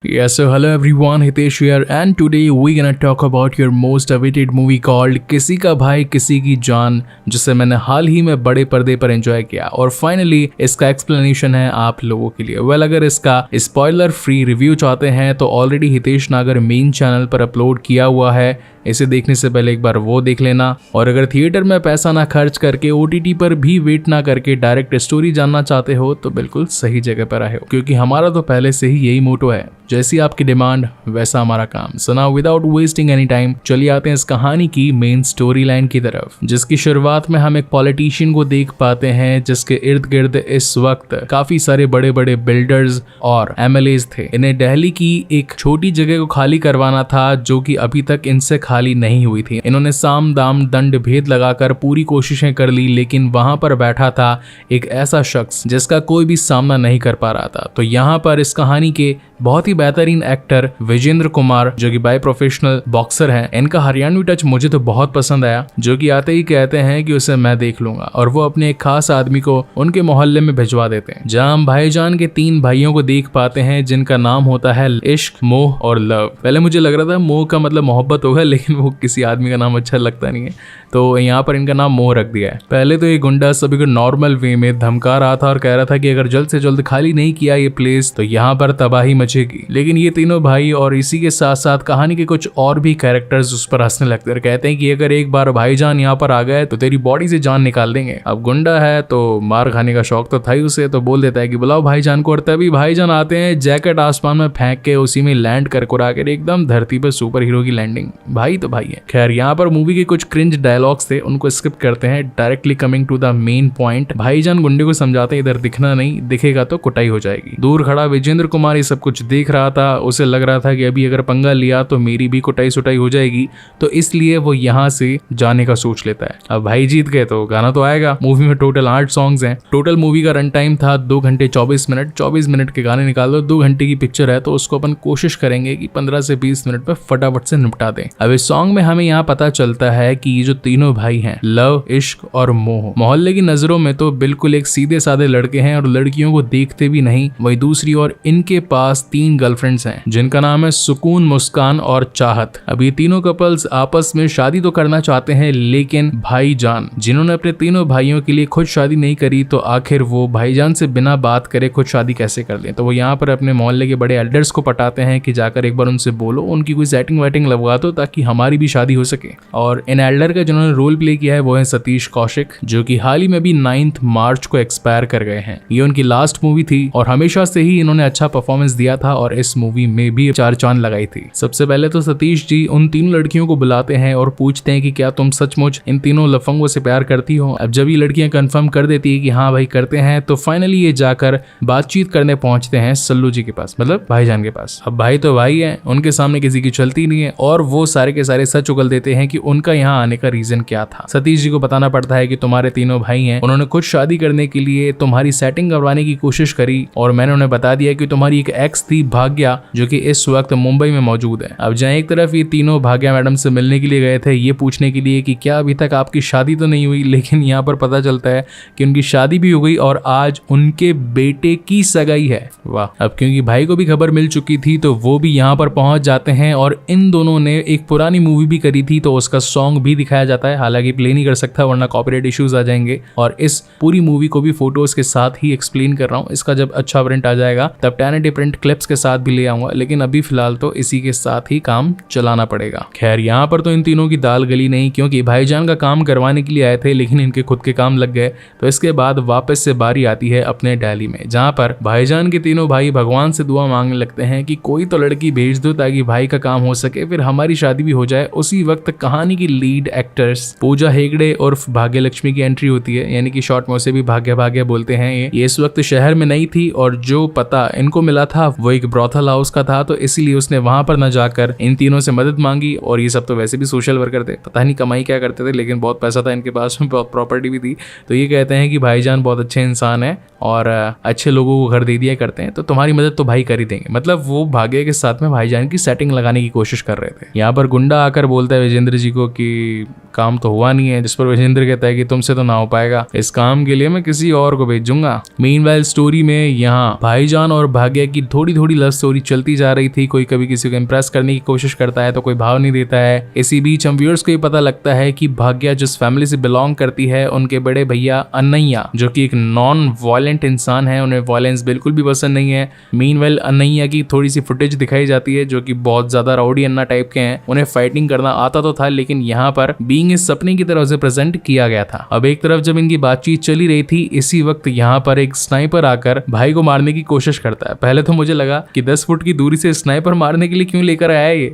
Yeah, so hello everyone, Hitesh here and today we're gonna talk about your most awaited movie called किसी का भाई किसी की जान, जिसे मैंने हाल ही में बड़े पर्दे पर एंजॉय किया और फाइनली इसका एक्सप्लेनेशन है आप लोगों के लिए। वेल, अगर इसका स्पॉइलर फ्री रिव्यू चाहते हैं तो ऑलरेडी हितेश नागर मेन चैनल पर अपलोड किया हुआ है, इसे देखने से पहले एक बार वो देख लेना। और अगर थिएटर में पैसा ना खर्च करके OTT पर भी वेट ना करके डायरेक्ट स्टोरी जानना चाहते हो तो बिल्कुल सही जगह पर आए हो, क्योंकि हमारा तो पहले से ही यही मोटो है, जैसी आपकी डिमांड वैसा हमारा काम। So now without wasting any time चलिए आते हैं इस कहानी की मेन स्टोरी लाइन की तरफ, जिसकी शुरुआत में हम एक पॉलिटिशियन को देख पाते हैं जिसके इर्द गिर्द इस वक्त काफी सारे बड़े बड़े बिल्डर्स और MLAs थे। इन्हें दिल्ली की एक छोटी जगह को खाली करवाना था जो कि अभी तक इनसे खाली नहीं हुई थी। इन्होंने साम दाम दंड भेद लगाकर पूरी कोशिशें कर ली, लेकिन वहां पर बैठा था एक ऐसा शख्स जिसका कोई भी सामना नहीं कर पा रहा था। तो यहाँ पर इस कहानी के बहुत ही बेहतरीन एक्टर विजेंद्र कुमार, जो कि बाय प्रोफेशनल बॉक्सर हैं, इनका हरियाणवी टच मुझे तो बहुत पसंद आया, जो कि आते ही कहते हैं कि उसे मैं देख लूंगा, और वो अपने एक खास आदमी को उनके मोहल्ले में भिजवा देते हैं, जहां हम भाईजान के 3 भाइयों को देख पाते हैं जिनका नाम होता है इश्क, मोह और लव। पहले मुझे लग रहा था मोह का मतलब मोहब्बत होगा, लेकिन वो किसी आदमी का नाम अच्छा लगता नहीं है, तो यहाँ पर इनका नाम मोह रख दिया है। पहले तो ये गुंडा सभी को नॉर्मल वे में धमका रहा था और कह रहा था कि अगर जल्द से जल्द खाली नहीं किया ये प्लेस तो यहाँ पर तबाही मचेगी। लेकिन ये तीनों भाई और इसी के साथ साथ कहानी के कुछ और भी कैरेक्टर्स उस पर हंसने लगते हैं, कहते हैं कि अगर एक बार भाईजान यहाँ पर आ गए तो तेरी बॉडी से जान निकाल देंगे। अब गुंडा है तो मार खाने का शौक तो था ही उसे, तो बोल देता है कि बुलाओ भाईजान को, और तभी भाईजान आते हैं जैकेट आसमान में फेंक के उसी में लैंड कर कर एकदम धरती पर सुपर हीरो की लैंडिंग। भाई तो भाई है। खैर, यहाँ पर मूवी के कुछ क्रिंज डायलॉग्स थे, उनको स्किप करते हैं, directly coming to the main point. भाईजान गुंडे को समझाते हैं इधर दिखना नहीं, दिखेगा तो कुटाई हो जाएगी। दूर खड़ा विजेंद्र कुमार ये सब कुछ देख रहा था, उसे लग रहा था कि अभी अगर पंगा लिया तो मेरी भी कुटाई सुटाई हो जाएगी, तो इसलिए वो यहाँ से जाने का सोच लेता है। अब भाई जीत गए तो गाना तो आएगा। मूवी में टोटल 8 सॉन्ग्स हैं। टोटल मूवी का रन टाइम था 2 घंटे 24 मिनट। 24 मिनट के गाने निकाल दो, 2 घंटे की पिक्चर है तो उसको अपन कोशिश करेंगे कि 15 से 20 मिनट में फटाफट से निपटा दें। अब इस सॉन्ग में हमें यहाँ पता चलता है कि ये जो तीनों भाई हैं, लव, इश्क और मोह, मोहल्ले की नजरों में तो बिल्कुल एक सीधे साधे लड़के हैं और लड़कियों को देखते भी नहीं। वहीं दूसरी ओर इनके पास 3 गर्लफ्रेंड्स हैं जिनका नाम है सुकून, मुस्कान और चाहत। अब ये तीनों कपल्स आपस में शादी तो करना चाहते हैं, लेकिन भाईजान जिन्होंने अपने तीनों भाइयों के लिए खुद शादी नहीं करी, तो आखिर वो भाईजान से बिना बात करे खुद शादी कैसे कर लें। तो वो यहाँ पर अपने मोहल्ले के बड़े एल्डर्स को पटाते हैं कि जाकर एक बार उनसे बोलो, उनकी कोई सेटिंग वेटिंग लगवा दो ताकि हमारी भी शादी हो सके। और इन एल्डर का जिन्होंने रोल प्ले किया है वो है सतीश कौशिक, जो कि हाल ही में भी 9 मार्च को एक्सपायर कर गए हैं। ये उनकी लास्ट मूवी थी और हमेशा से ही इन्होंने अच्छा परफॉर्मेंस दिया था और इस मूवी में भी 4 चांद लगाई थी। सबसे पहले तो सतीश जी उन 3 लड़कियों को बुलाते हैं और पूछते हैं कि क्या तुम सचमुच इन तीनों लफंगों से प्यार करती हो। अब जब ये लड़कियां कंफर्म कर देती है कि हाँ भाई करते हैं, तो फाइनली ये जाकर बातचीत करने पहुंचते हैं सल्लू जी के पास, मतलब भाईजान के पास। अब भाई तो भाई है, उनके सामने किसी की चलती नहीं है और वो सारे के सारे सच उगल देते हैं कि उनका यहाँ आने का रीजन क्या था। सतीश जी को बताना पड़ता है कि तुम्हारे तीनों भाई हैं, उन्होंने खुद शादी करने के लिए तुम्हारी सेटिंग करवाने की कोशिश करी और मैंने उन्हें बता दिया कि तुम्हारी एक एक्स थी भाग्या, जो कि इस वक्त मुंबई में मौजूद है। अब जहाँ एक तरफ ये तीनों भाग्या मैडम से मिलने के लिए गए थे ये पूछने के लिए कि क्या अभी तक आपकी शादी तो नहीं हुई, लेकिन यहाँ पर पता चलता है कि उनकी शादी भी हो गई और आज उनके बेटे की सगाई है। वाह। अब क्योंकि भाई को भी खबर मिल चुकी थी तो वो भी यहाँ पर पहुंच जाते हैं और इन दोनों ने एक पुरानी मूवी भी करी थी तो उसका सॉन्ग भी दिखाया जाता है, हालांकि प्ले नहीं कर सकता वरना कॉपीराइट इश्यूज आ जाएंगे। और इस पूरी मूवी को भी फोटोज के साथ ही एक्सप्लेन कर रहा हूँ, इसका जब अच्छा प्रिंट आ जाएगा तब 1080 प्रिंट क्लिप्स के साथ भी ले आऊंगा, लेकिन अभी फिलहाल तो इसी के साथ ही काम चलाना पड़ेगा। खैर, यहाँ पर तो इन तीनों की दाल गली नहीं, क्योंकि भाईजान का काम करवाने के लिए आए थे लेकिन इनके खुद के काम लग गए। तो इसके बाद वापस से बारी आती है अपने दिल्ली में, जहाँ पर भाईजान के तीनों भाई भगवान से दुआ मांगने लगते हैं कि कोई तो लड़की भेज दो ताकि भाई का काम हो सके, फिर हमारी शादी भी हो जाए। उसी वक्त कहानी की लीड एक्टर्स पूजा हेगड़े और भाग्य लक्ष्मी की एंट्री होती है, यानी कि शॉर्ट में उसे भी भाग्य भाग्य बोलते हैं। ये इस वक्त शहर में नहीं थी और जो पता इनको मिला था वो एक ब्रॉथल हाउस का था, तो इसीलिए उसने वहां पर न जाकर इन तीनों से मदद मांगी। और ये सब तो वैसे भी सोशल वर्कर थे, पता नहीं कमाई क्या करते थे, लेकिन बहुत पैसा था इनके पास में, बहुत प्रॉपर्टी भी थी। तो ये कहते हैं कि भाईजान बहुत अच्छे इंसान है और अच्छे लोगों को घर दे दिया करते हैं, तो तुम्हारी मदद तो भाई कर ही देंगे। मतलब वो भाग्य के साथ में भाईजान की सेटिंग लगाने की कोशिश कर रहे थे। यहाँ पर गुंडा आकर बोलता है विजेंद्र जी को कि काम तो हुआ नहीं है, जिस पर विजेंद्र कहता है कि तुमसे तो ना हो पाएगा, इस काम के लिए मैं किसी और को भेजूंगा। मीनवाइल स्टोरी में यहाँ भाईजान और भाग्य की थोड़ी थोड़ी लव स्टोरी चलती जा रही थी। कोई कभी किसी को इम्प्रेस करने की कोशिश करता है तो कोई भाव नहीं देता है। इसी बीच हम व्यूअर्स को ये पता लगता है कि भाग्या जिस फैमिली से बिलोंग करती है, उनके बड़े भैया अनैया जो कि एक नॉन वायलेंट इंसान है, उन्हें वायलेंस बिल्कुल भी पसंद नहीं है। मीनवेल अनैया की थोड़ी सी फुटेज दिखाई जाती है जो कि बहुत ज्यादा राउडी अन्ना टाइप के हैं। उन्हें फाइटिंग करना आता तो था, लेकिन यहाँ पर बीइंग इस सपने की तरह उसे प्रेजेंट किया गया था। अब एक तरफ जब इनकी बातचीत चली रही थी, इसी वक्त यहाँ पर एक स्नाइपर आकर भाई को मारने की कोशिश करता है। पहले तो मुझे लगा कि 10 फुट की दूरी से स्नाइपर मारने के लिए क्यों लेकर आया ये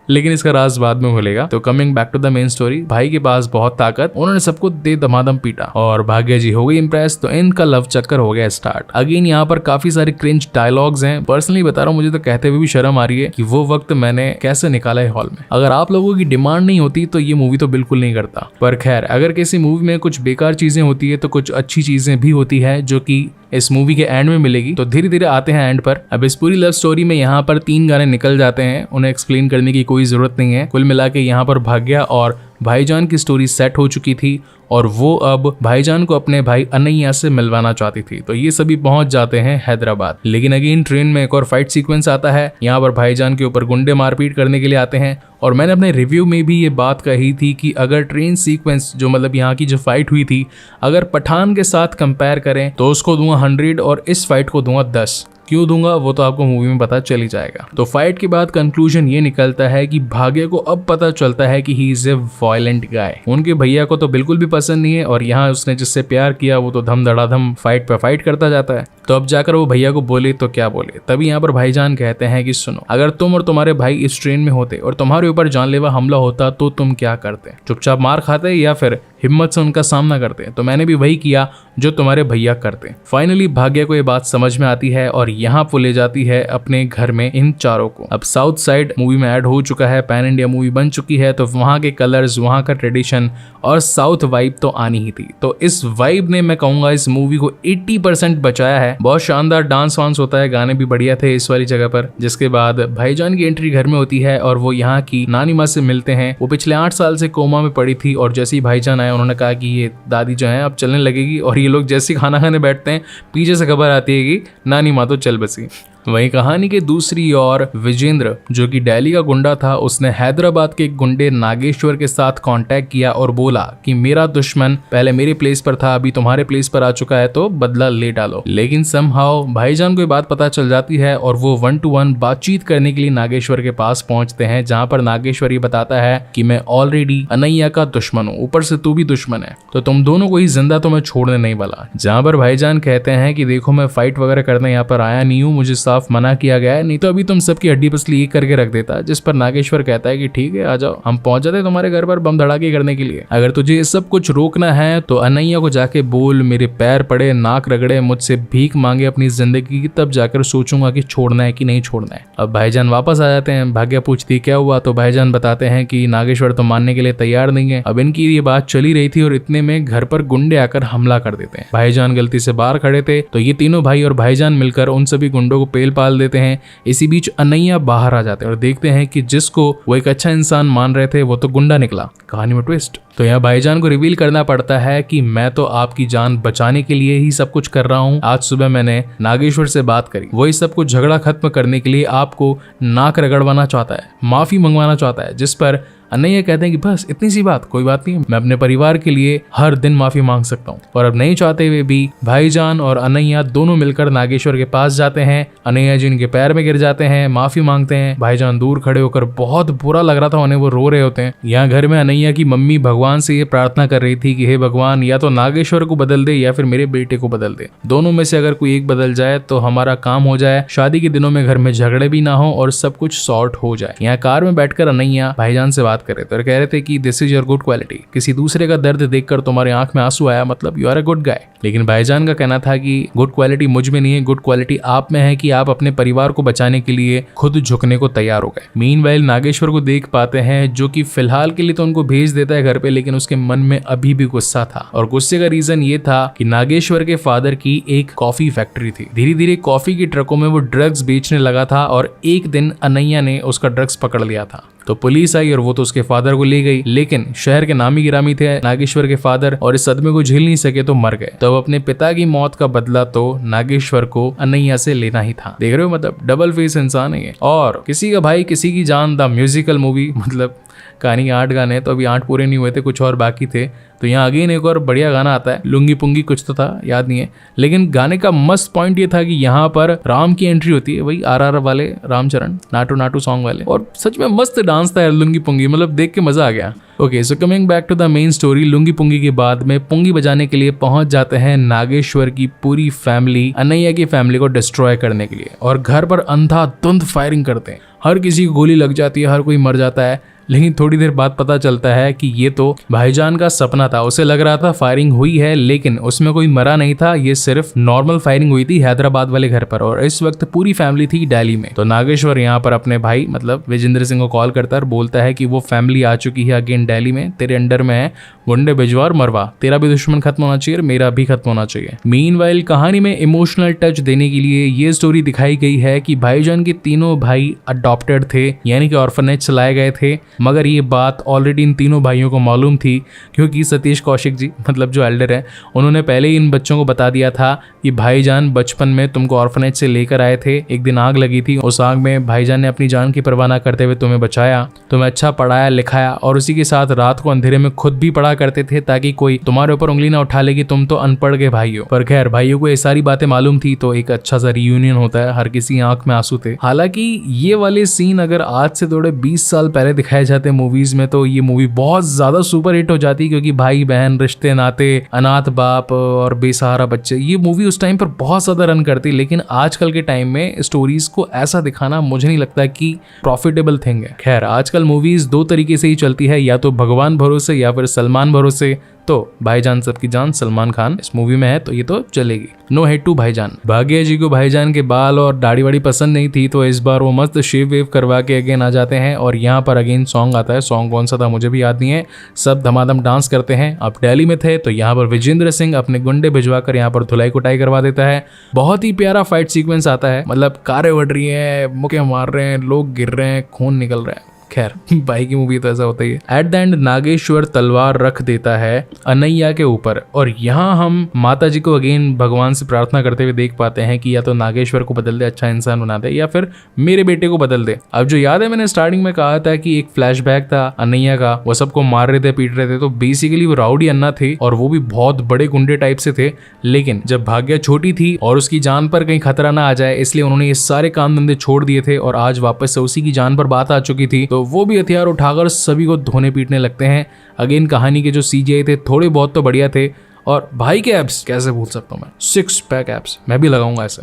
लेकिन इसका राज बाद में खुलेगा। तो coming back to the main story, भाई के पास बहुत ताकत, उन्होंने सबको दे दमादम पीटा और भाग्या जी हो गई इंप्रेस। तो इनका लव चक्कर हो गया स्टार्ट। अगेन यहाँ पर काफी सारे क्रिंज डायलॉग्स हैं। पर्सनली बता रहा हूँ, मुझे तो कहते हुए भी शर्म आ रही है कि वो वक्त मैंने कैसे निकाला है हॉल में। अगर आप लोगों की डिमांड नहीं होती तो ये मूवी तो बिल्कुल नहीं करता। पर खैर, अगर किसी मूवी में कुछ बेकार चीजें होती है तो कुछ अच्छी चीजें भी होती है जो कि इस मूवी के एंड में मिलेगी। तो धीरे धीरे आते हैं एंड पर। अब इस पूरी लव स्टोरी में यहाँ पर 3 गाने निकल जाते हैं, उन्हें एक्सप्लेन करने की कोई जरूरत नहीं है। कुल मिला के यहाँ पर भाग्या और भाईजान की स्टोरी सेट हो चुकी थी और वो अब भाईजान को अपने भाई अनैया से मिलवाना चाहती थी। तो ये सभी पहुंच जाते हैं हैदराबाद। लेकिन अगेन ट्रेन में एक और फाइट सीक्वेंस आता है। यहाँ पर भाईजान के ऊपर गुंडे मारपीट करने के लिए आते हैं और मैंने अपने रिव्यू में भी ये बात कही थी कि अगर ट्रेन सीक्वेंस जो मतलब यहाँ की जो फाइट हुई थी, अगर पठान के साथ कंपेयर करें तो उसको दूंगा 100 और इस फाइट को दूंगा 10। क्यों दूंगा वो तो आपको मूवी में पता चल ही जाएगा। तो फाइट के बाद कंक्लूजन ये निकलता है कि भाग्य को अब पता चलता है कि ही इज ए वायलेंट गाय। उनके भैया को तो बिल्कुल भी पसंद नहीं है और यहाँ उसने जिससे प्यार किया वो तो धम धड़ाधम फाइट पे फाइट करता जाता है। तो अब जाकर वो भैया को बोले तो क्या बोले। तभी यहाँ पर भाईजान कहते हैं कि सुनो, अगर तुम और तुम्हारे भाई इस ट्रेन में होते और तुम्हारे ऊपर जानलेवा हमला होता तो तुम क्या करते? चुपचाप मार खाते या फिर हिम्मत से उनका सामना करते? तो मैंने भी वही किया जो तुम्हारे भैया करते। फाइनली भाग्य को ये बात समझ में आती है और यहाँ वो ले जाती है अपने घर में इन चारों को। अब साउथ साइड मूवी में ऐड हो चुका है, पैन इंडिया मूवी बन चुकी है, तो वहाँ के कलर्स, वहाँ का ट्रेडिशन और साउथ वाइब तो आनी ही थी। तो इस वाइब ने मैं कहूंगा इस मूवी को 80% बचाया है। बहुत शानदार डांस वांस होता है, गाने भी बढ़िया थे इस वाली जगह पर। जिसके बाद भाईजान की एंट्री घर में होती है और वो यहाँ की नानी माँ से मिलते हैं। वो पिछले 8 साल से कोमा में पड़ी थी और जैसे ही भाईजान आए उन्होंने कहा कि ये दादी जो है अब चलने लगेगी और ये लोग जैसे खाना खाने बैठते हैं पीछे से खबर आती है कि नानी माँ तो चल बसी। वहीं कहानी के दूसरी ओर विजेंद्र जो कि दिल्ली का गुंडा था, उसने हैदराबाद के गुंडे नागेश्वर के साथ कांटेक्ट किया और बोला कि मेरा दुश्मन पहले मेरे प्लेस पर था, अभी तुम्हारे प्लेस पर आ चुका है तो बदला ले डालो। लेकिन समहाउ भाईजान को ये बात पता चल जाती है और वो 1-to-1 बातचीत करने के लिए नागेश्वर के पास पहुंचते हैं, जहां पर नागेश्वर ये बताता है कि मैं ऑलरेडी अनैया का दुश्मन हूँ, ऊपर से तू भी दुश्मन है, तो तुम दोनों को ही जिंदा तो मैं छोड़ने नहीं वाला। जहां पर भाईजान कहते हैं कि देखो मैं फाइट वगैरह करने यहाँ पर आया नहीं हूँ, मुझे साफ मना किया गया है, नहीं तो अभी तुम सबकी हड्डी पसली एक करके रख देता। जिस पर नागेश्वर कहता है कि ठीक है आ जाओ, हम पहुंच जाते तुम्हारे घर पर बम धड़ाके करने के लिए। अगर तुझे ये सब कुछ रोकना है तो अनैया को जाके बोल मेरे पैर पड़े, नाक रगड़े, मुझसे भीख मांगे अपनी जिंदगी की, तब जाकर सोचूंगा कि छोड़ना है कि नहीं छोड़ना है। अब भाईजान वापस आ जाते हैं। भाग्या पूछती क्या हुआ, तो भाईजान बताते हैं कि नागेश्वर तो मानने के लिए तैयार नहीं है। अब इनकी ये बात चली रही थी और इतने में घर पर गुंडे आकर हमला कर देते हैं। भाईजान गलती से बाहर खड़े थे तो ये तीनों भाई और भाईजान मिलकर उन सभी गुंडों को पेल पाल देते हैं। इसी बीच अनैया बाहर आ जाते हैं और देखते हैं कि जिसको वो एक अच्छा इंसान मान रहे थे वो तो गुंडा निकला। कहानी में ट्विस्ट। तो यहाँ भाईजान को रिवील करना पड़ता है कि मैं तो आपकी जान बचाने के लिए ही सब कुछ कर रहा हूँ। आज सुबह मैंने नागेश्वर से बात करी, वही सब कुछ झगड़ा खत्म करने के लिए आपको नाक रगड़वाना चाहता है, माफी मंगवाना चाहता है। जिस पर अनैया कहते हैं कि बस इतनी सी बात, कोई बात नहीं, मैं अपने परिवार के लिए हर दिन माफी मांग सकता हूँ। और अब नहीं चाहते हुए भी भाईजान और अनैया दोनों मिलकर नागेश्वर के पास जाते हैं। अनैया जी इनके पैर में गिर जाते हैं, माफी मांगते हैं। भाईजान दूर खड़े होकर, बहुत बुरा लग रहा था उन्हें, वो रो रहे होते हैं। यहाँ घर में अनैया की मम्मी भगवान से ये प्रार्थना कर रही थी कि हे भगवान, या तो नागेश्वर को बदल दे या फिर मेरे बेटे को बदल दे, दोनों में से अगर कोई एक बदल जाए तो हमारा काम हो जाए, शादी के दिनों में घर में झगड़े भी ना हो और सब कुछ सॉर्ट हो जाए। यहाँ कार में बैठकर अनैया भाईजान से बात कर रहे थे और कह रहे थे कि this is your good quality, किसी दूसरे का दर्द देखकर तुम्हारे आंख में आंसू आया, मतलब you are a good guy. लेकिन भाईजान का कहना था कि गुड क्वालिटी मुझ में नहीं है, गुड क्वालिटी आप में है कि आप अपने परिवार को बचाने के लिए खुद झुकने को तैयार हो गए। मीनवाइल नागेश्वर को देख पाते हैं जो कि फिलहाल के लिए तो उनको भेज देता है घर पे, लेकिन उसके मन में अभी भी गुस्सा था और गुस्से का रीजन ये था कि नागेश्वर के फादर की एक कॉफी फैक्ट्री थी। धीरे धीरे कॉफी की ट्रकों में वो ड्रग्स बेचने लगा था और एक दिन अनैया ने उसका ड्रग्स पकड़ लिया था। तो पुलिस आई और वो तो उसके फादर को ले गई, लेकिन शहर के नामी गिरामी थे नागेश्वर के फादर और इस सदमे को झेल नहीं सके तो मर गए। तो अब अपने पिता की मौत का बदला तो नागेश्वर को अनैया से लेना ही था। देख रहे हो, मतलब डबल फेस इंसान है ये। और किसी का भाई किसी की जान द म्यूजिकल मूवी, मतलब कहानी 8 गाने, तो अभी 8 पूरे नहीं हुए थे, कुछ और बाकी थे। तो यहाँ अगेन एक और बढ़िया गाना आता है, लुंगी पुंगी कुछ तो था, याद नहीं है, लेकिन गाने का मस्त पॉइंट ये था कि यहाँ पर राम की एंट्री होती है, वही RRR वाले रामचरण नाटू नाटू सॉन्ग वाले, और सच में मस्त डांस था यार लुंगी पुंगी, मतलब देख के मजा आ गया। Okay, so coming back to the main story, लुंगी पुंगी के बाद में पुंगी बजाने के लिए पहुंच जाते हैं नागेश्वर की पूरी फैमिली अनैया की फैमिली को डिस्ट्रॉय करने के लिए, और घर पर अंधाधुंध फायरिंग करते हैं। हर किसी को गोली लग जाती है, हर कोई मर जाता है। लेकिन थोड़ी देर बाद पता चलता है कि ये तो भाईजान का सपना था। उसे लग रहा था फायरिंग हुई है, लेकिन उसमें कोई मरा नहीं था, ये सिर्फ नॉर्मल फायरिंग हुई थी हैदराबाद वाले घर पर, और इस वक्त पूरी फैमिली थी दिल्ली में। तो नागेश्वर यहाँ पर अपने भाई मतलब विजेंद्र सिंह को कॉल करता है और बोलता है कि वो फैमिली आ चुकी है अगेन दिल्ली में, तेरे अंडर में है, गुंडे भिजवा और मरवा, तेरा भी दुश्मन खत्म होना चाहिए, मेरा भी खत्म होना चाहिए। मीनवाइल कहानी में इमोशनल टच देने के लिए ये स्टोरी दिखाई गई है कि भाईजान के तीनों भाई अडॉप्टेड थे, यानी कि ऑर्फनेज चलाए गए थे, मगर ये बात ऑलरेडी इन तीनों भाइयों को मालूम थी, क्योंकि सतीश कौशिक जी मतलब जो एल्डर है, उन्होंने पहले ही इन बच्चों को बता दिया था कि भाईजान बचपन में तुमको ऑर्फनेज से लेकर आए थे, एक दिन आग लगी थी, उस आग में भाईजान ने अपनी जान की परवाह न करते हुए तुम्हें बचाया, तुम्हें अच्छा पढ़ाया लिखाया, और उसी के साथ रात को अंधेरे में खुद भी पढ़ा करते थे ताकि कोई तुम्हारे ऊपर उंगली ना उठा ले कि तुम तो अनपढ़ के भाई हो। पर खैर भाइयों को ये सारी बातें मालूम थी, तो एक अच्छा सा रियूनियन होता है, हर किसी आंख में आंसू थे। हालांकि ये वाले सीन अगर आज से थोड़े 20 साल पहले दिखाए जाते मूवीज में, तो ये मूवी बहुत ज्यादा सुपर हिट हो जाती, क्योंकि भाई बहन रिश्ते नाते, अनाथ बाप और बेसहारा बच्चे, ये मूवी उस टाइम पर बहुत ज्यादा रन करती। लेकिन आजकल के टाइम में स्टोरीज को ऐसा दिखाना मुझे नहीं लगता कि प्रॉफिटेबल थिंग है। खैर आजकल मूवीज 2 तरीके से ही चलती है, या तो भगवान भरोसे या फिर सलमान भरोसे। तो भाईजान सबकी जान सलमान खान इस मूवी में है, तो ये तो चलेगी। नो हेट टू भाईजान। भाग्य जी को भाईजान के बाल और दाढ़ी वाड़ी पसंद नहीं थी, तो इस बार वो मस्त शेव वेव करवा के अगेन आ जाते हैं, और यहाँ पर अगेन सॉन्ग आता है। सॉन्ग कौन सा था मुझे भी याद नहीं है। सब धमाधम डांस करते हैं। अब दिल्ली में थे तो यहाँ पर विजेंद्र सिंह अपने गुंडे भिजवा कर यहाँ पर धुलाई कुटाई करवा देता है। बहुत ही प्यारा फाइट सीक्वेंस आता है, मतलब कारें उड़ रही है, मुक्के मार रहे हैं, लोग गिर रहे हैं, खून निकल रहा है। खैर भाई की मूवी तो ऐसा होता ही है। एट द एंड नागेश्वर तलवार रख देता है अनैया के ऊपर, और यहाँ हम माता जी को अगेन भगवान से प्रार्थना करते हुए देख पाते हैं कि या तो नागेश्वर को बदल दे, अच्छा इंसान बना दे, या फिर मेरे बेटे को बदल दे। अब जो याद है मैंने स्टार्टिंग में कहा था कि एक फ्लैशबैक था अनैया का, वो सबको मार रहे थे, पीट रहे थे, तो बेसिकली वो राउडी अन्ना थे और वो भी बहुत बड़े गुंडे टाइप से थे। लेकिन जब भाग्य छोटी थी और उसकी जान पर कहीं खतरा ना आ जाए, इसलिए उन्होंने ये सारे काम धंधे छोड़ दिए थे, और आज वापस से उसी की जान पर बात आ चुकी थी, तो वो भी हथियार उठाकर सभी को धोने पीटने लगते हैं। अगेन कहानी के जो CGI थे थोड़े बहुत तो बढ़िया थे, और भाई के एब्स कैसे भूल सकता हूँ मैं, 6 पैक एब्स मैं भी लगाऊंगा, ऐसे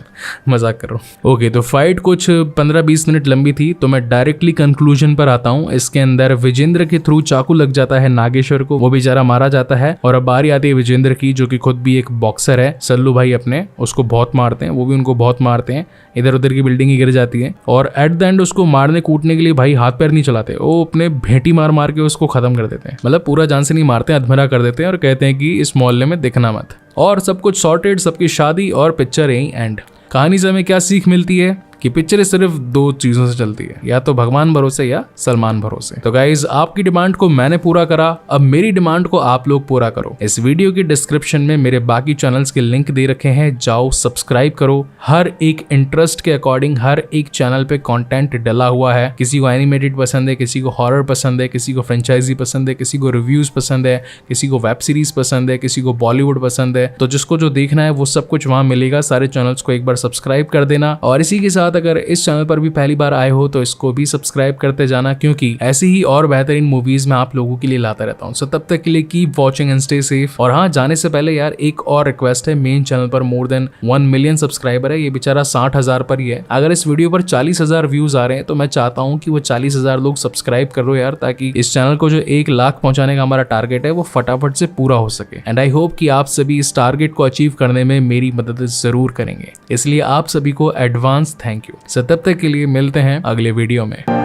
मजाक कर रहा हूँ। ओके, तो फाइट कुछ 15-20 मिनट लंबी थी, तो मैं डायरेक्टली कंक्लूजन पर आता हूँ। इसके अंदर विजेंद्र के थ्रू चाकू लग जाता है नागेश्वर को, वो बेचारा मारा जाता है, और अब बारी आती है विजेंद्र की, जो कि खुद भी एक बॉक्सर है। सल्लू भाई अपने उसको बहुत मारते हैं, वो भी उनको बहुत मारते हैं, इधर उधर की बिल्डिंग ही गिर जाती है, और एट द एंड उसको मारने कूटने के लिए भाई हाथ पैर नहीं चलाते, वो अपने भेंटी मार मार के उसको खत्म कर देते हैं। मतलब पूरा जान से नहीं मारते, अधमरा कर देते हैं, और कहते हैं कि इस मोहल्ले में दिखना मत, और सब कुछ सॉर्टेड, सबकी शादी और पिक्चर यही एंड। कहानी से हमें क्या सीख मिलती है कि पिक्चर सिर्फ 2 चीजों से चलती है, या तो भगवान भरोसे या सलमान भरोसे। तो गाइज आपकी डिमांड को मैंने पूरा करा, अब मेरी डिमांड को आप लोग पूरा करो। इस वीडियो के डिस्क्रिप्शन में मेरे बाकी चैनल्स के लिंक दे रखे हैं, जाओ सब्सक्राइब करो। हर एक इंटरेस्ट के अकॉर्डिंग हर एक चैनल पे कंटेंट डला हुआ है। किसी को एनिमेटेड पसंद है, किसी को हॉरर पसंद है, किसी को फ्रेंचाइजी पसंद है, किसी को रिव्यूज पसंद है, किसी को वेब सीरीज पसंद है, किसी को बॉलीवुड पसंद है। तो जिसको जो देखना है वो सब कुछ वहां मिलेगा। सारे चैनल्स को एक बार सब्सक्राइब कर देना, और इसी के साथ अगर इस चैनल पर भी पहली बार आए हो तो इसको भी सब्सक्राइब करते जाना, क्योंकि ऐसी ही और बेहतरीन मूवीज मैं आप लोगों के लिए लाता रहता हूँ। सो तब तक के लिए keep watching and stay safe. और हाँ, जाने से पहले यार एक और रिक्वेस्ट है, मेन चैनल पर मोर देन 1 मिलियन सब्सक्राइबर है, ये बेचारा 60,000 पर ही है। अगर इस वीडियो पर 40,000 व्यूज आ रहे हैं तो मैं चाहता हूँ कि वो 40,000 लोग सब्सक्राइब करो यार, ताकि इस चैनल को जो 1 लाख पहुंचाने का हमारा टारगेट है वो फटाफट से पूरा हो सके। एंड आई होप कि आप सभी इस टारगेट को अचीव करने में मेरी मदद जरूर करेंगे, इसलिए आप सभी को एडवांस थैंक यू। सो तब तक के लिए मिलते हैं अगले वीडियो में।